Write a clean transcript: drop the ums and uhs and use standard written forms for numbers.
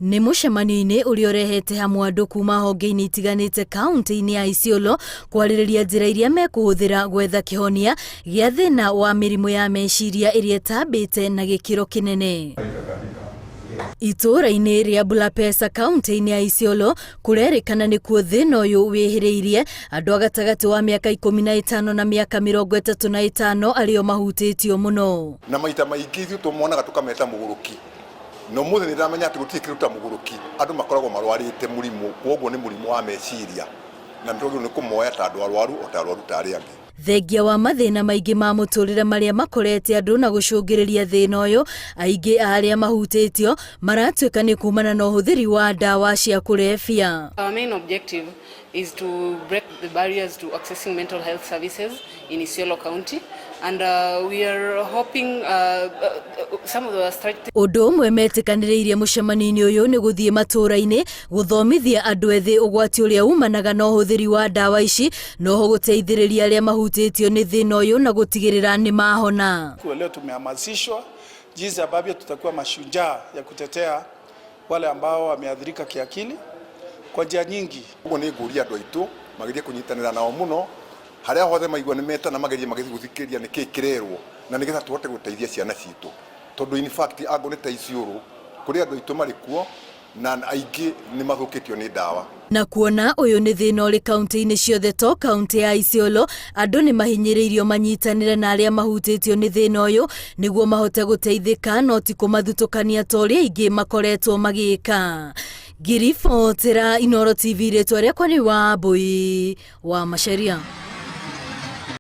Nĩ mũcemanio-inĩ ũrĩa ũrehete hamwe andũ kuma honge-inĩ itiganĩte kaunti-inĩ ya Isiolo kwarĩrĩria njĩra iria mekũhũthĩra gwetha kĩhonia gĩa thĩna wa mĩrimũ ya meciria ĩrĩa ĩtambĩte na gĩkĩro kĩnene. Itũũra-inĩ rĩa Bulapesa kaunti-inĩ ya Isiolo kũrerĩkana nĩkuo thĩna ũyũ wĩhĩrĩirie andũ a gatagatĩ wa mĩaka 15 na mĩaka 35 arĩo mahutĩtio mũno. Na maita maingĩ ithuĩ tũmonaga tũkameta mũgũrũki. No mũthĩ nĩ ndamenya atĩ gũtirĩ kĩruta mũgũrũki. Andũ makoragwo marwarĩte mũrimũ, kwoguo nĩ mũrimũ wa meciria. Na nĩ kũmoya ta andũ arwaru o ta arwaru ta arĩa angĩ. Thengia wa mathĩna maingĩ ma mũtũrĩre marĩa makorete andũ na gũcũngĩrĩria thĩna ũyũ, aingĩ a arĩa mahutĩtio maratuĩka nĩ kumana na ũhũthĩri wa ndawa cia kũrebia. Our main objective is to break the barriers to accessing mental health services in Isiolo County, and we are hoping some of the strategies. Ũndũ ũmwe metĩkanĩrĩirie mũcemanio-inĩ ũyũ nĩ gũthiĩ matũũra-inĩ gũthomithia andũ ethĩ ũgwati ũrĩa umanaga na ũhũthĩri wa ndawa ici, noho gũteithĩrĩria arĩa mahutĩtio nĩ thĩna ũyũ na gũtigĩrĩra nĩ mahona. Leo tumehamasishwa jinsi ambavyo tutakuwa mashujaa ya kutetea wale ambao wameathirika kiakili kwa njia nyingi. Ũguo nĩ ngũria andũ aitũ magerie kũnyitanĩra nao mũno harĩa hothe maigua nĩ meta na magerie gũthikĩrĩria nĩkĩ kĩrerwo na nĩgetha tũhote gũteithia ciana citũ. Tondũ in fact angũ nĩ ta Isiolo kũrĩ andũ aitũ marĩ kuo na aingĩ nĩ mathũkĩtio nĩ ndawa. Na kuona ũyũ nĩ thĩna ũrĩ kaunti-inĩ ciothe to kaunti ya Isiolo, andũ nĩ mahinyĩrĩirio manyitanĩre na arĩa mahutĩtio nĩ thĩna ũyũ nĩguo mahote gũteithĩka no ti kũmathutũkania ta ũrĩa aingĩ makoretwo magĩka. Ngiribotera Inooro TV rĩtwa rĩakwa nĩ Wambui wa Macharia.